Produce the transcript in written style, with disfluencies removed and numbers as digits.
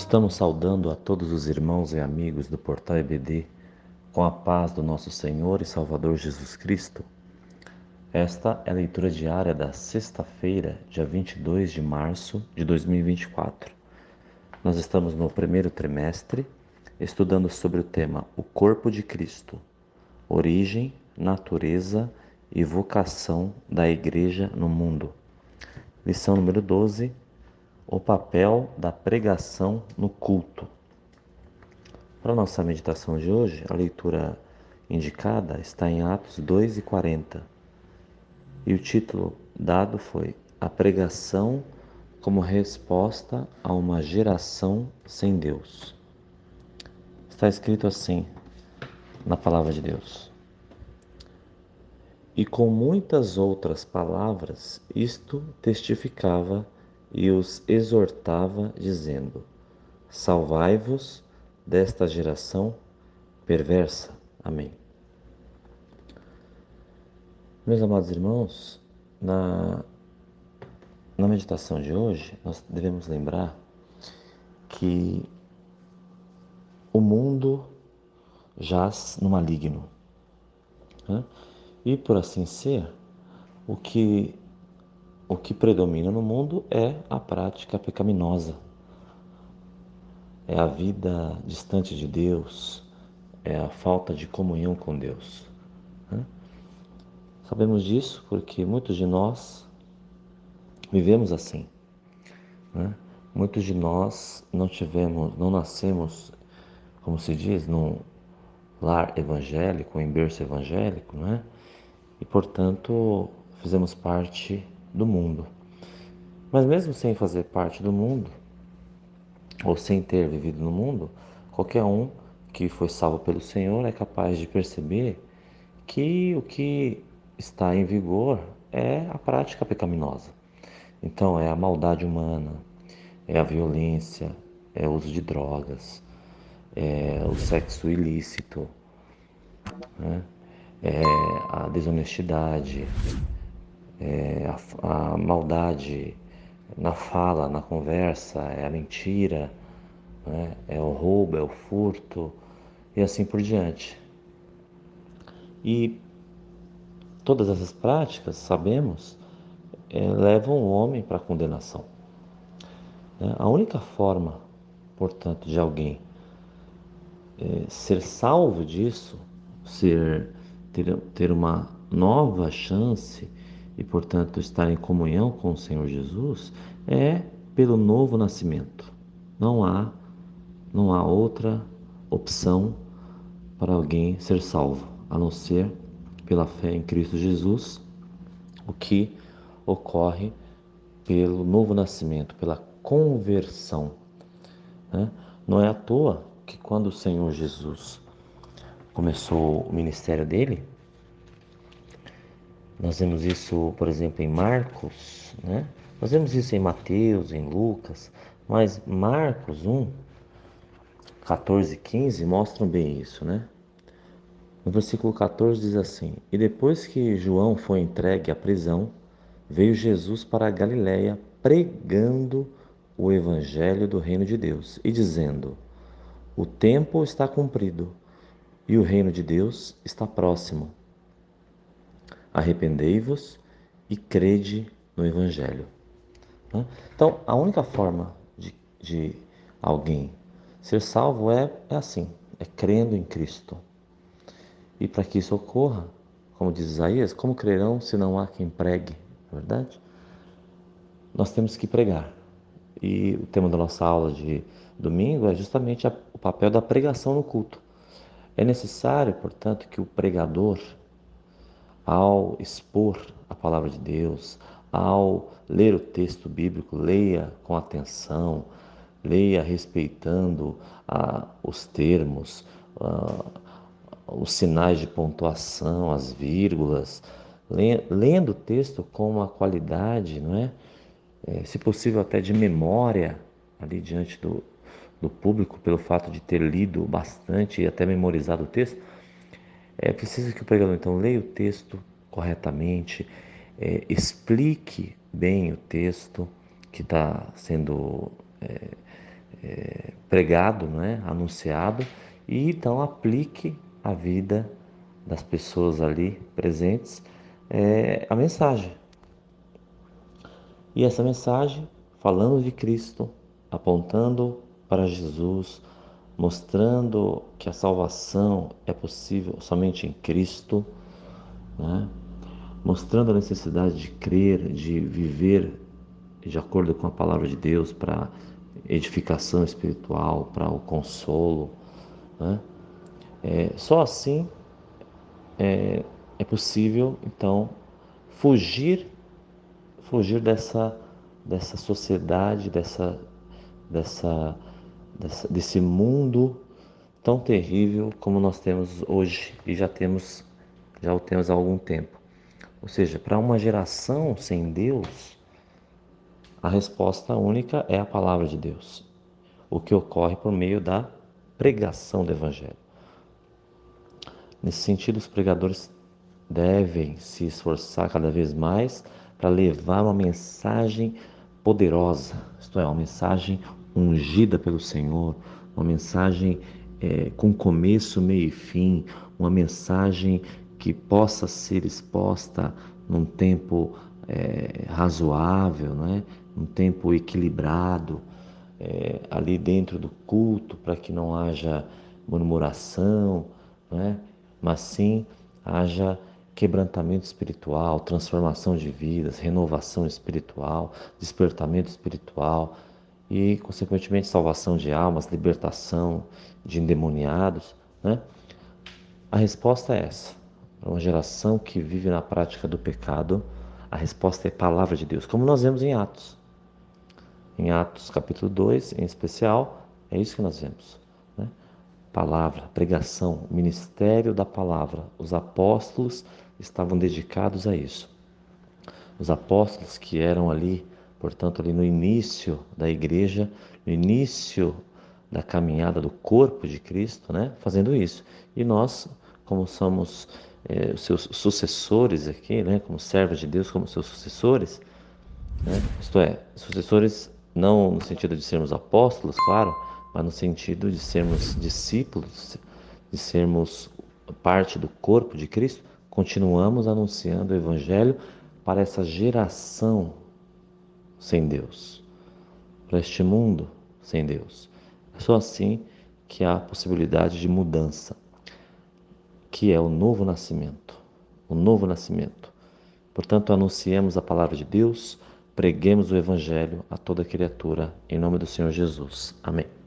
Estamos saudando a todos os irmãos e amigos do Portal EBD com a paz do nosso Senhor e Salvador Jesus Cristo. Esta é a leitura diária da sexta-feira, dia 22 de março de 2024. Nós estamos no primeiro trimestre, estudando sobre o tema O Corpo de Cristo, origem, natureza e vocação da Igreja no mundo. Lição número 12, o papel da pregação no culto. Para a nossa meditação de hoje, a leitura indicada está em Atos 2:40 e o título dado foi A Pregação como Resposta a uma Geração Sem Deus. Está escrito assim na Palavra de Deus: E com muitas outras palavras isto testificava e os exortava, dizendo: Salvai-vos desta geração perversa. Amém. Meus amados irmãos, na meditação de hoje, nós devemos lembrar que o mundo jaz no maligno, né? E por assim ser, o que predomina no mundo é a prática pecaminosa, é a vida distante de Deus, é a falta de comunhão com Deus, né? Sabemos disso porque muitos de nós vivemos assim, né? Muitos de nós não nascemos, como se diz, num lar evangélico, em berço evangélico, né? E portanto fizemos parte do mundo. Mas mesmo sem fazer parte do mundo, ou sem ter vivido no mundo, qualquer um que foi salvo pelo Senhor é capaz de perceber que o que está em vigor é a prática pecaminosa. Então é a maldade humana, é a violência, é o uso de drogas, é o sexo ilícito, né? É a desonestidade, é a maldade na fala, na conversa, é a mentira, né? É o roubo, é o furto e assim por diante. E todas essas práticas, sabemos, levam o homem para a condenação, né? A única forma, portanto, de alguém ser salvo disso, ter uma nova chance e, portanto, estar em comunhão com o Senhor Jesus, é pelo novo nascimento. Não há outra opção para alguém ser salvo, a não ser pela fé em Cristo Jesus, o que ocorre pelo novo nascimento, pela conversão, né? Não é à toa que quando o Senhor Jesus começou o ministério dele, nós vemos isso, por exemplo, em Marcos, né? Nós vemos isso em Mateus, em Lucas, mas Marcos 1, 14 e 15 mostram bem isso, né? No versículo 14 diz assim: E depois que João foi entregue à prisão, veio Jesus para a Galiléia pregando o evangelho do reino de Deus e dizendo: O tempo está cumprido e o reino de Deus está próximo. Arrependei-vos e crede no evangelho. Então, a única forma de alguém ser salvo é assim, é crendo em Cristo. E para que isso ocorra, como diz Isaías, como crerão se não há quem pregue, não é verdade? Nós temos que pregar. E o tema da nossa aula de domingo é justamente o papel da pregação no culto. É necessário, portanto, que o pregador, ao expor a palavra de Deus, ao ler o texto bíblico, leia com atenção, leia respeitando os termos, os sinais de pontuação, as vírgulas, lendo o texto com uma qualidade, não é? Se possível até de memória, ali diante do público, pelo fato de ter lido bastante e até memorizado o texto. É preciso que o pregador então leia o texto corretamente, explique bem o texto que está sendo pregado, né, anunciado, e então aplique à vida das pessoas ali presentes a mensagem. E essa mensagem, falando de Cristo, apontando para Jesus, mostrando que a salvação é possível somente em Cristo, né? Mostrando a necessidade de crer, de viver de acordo com a palavra de Deus para edificação espiritual, para o consolo, né? Só assim é possível, então, fugir, fugir dessa sociedade, dessa, desse mundo tão terrível como nós temos hoje e já o temos há algum tempo. Ou seja, para uma geração sem Deus, a resposta única é a palavra de Deus, o que ocorre por meio da pregação do Evangelho. Nesse sentido, os pregadores devem se esforçar cada vez mais para levar uma mensagem poderosa, isto é, uma mensagem ungida pelo Senhor, uma mensagem com começo, meio e fim, uma mensagem que possa ser exposta num tempo razoável, né? Um tempo equilibrado, ali dentro do culto, para que não haja murmuração, né? Mas sim haja quebrantamento espiritual, transformação de vidas, renovação espiritual, despertamento espiritual e, consequentemente, salvação de almas, libertação de endemoniados, né? A resposta é essa. Para uma geração que vive na prática do pecado, a resposta é a palavra de Deus, como nós vemos em Atos. Em Atos capítulo 2, em especial, é isso que nós vemos, né? Palavra, pregação, ministério da palavra. Os apóstolos estavam dedicados a isso. Os apóstolos que eram ali, portanto, ali no início da igreja, no início da caminhada do corpo de Cristo, né, fazendo isso. E nós, como somos os seus sucessores aqui, né, como servos de Deus, como seus sucessores, né, isto é, sucessores não no sentido de sermos apóstolos, claro, mas no sentido de sermos discípulos, de sermos parte do corpo de Cristo, continuamos anunciando o Evangelho para essa geração sem Deus, para este mundo sem Deus. É só assim que há possibilidade de mudança, que é o novo nascimento. O novo nascimento. Portanto, anunciemos a palavra de Deus, preguemos o Evangelho a toda criatura, em nome do Senhor Jesus. Amém.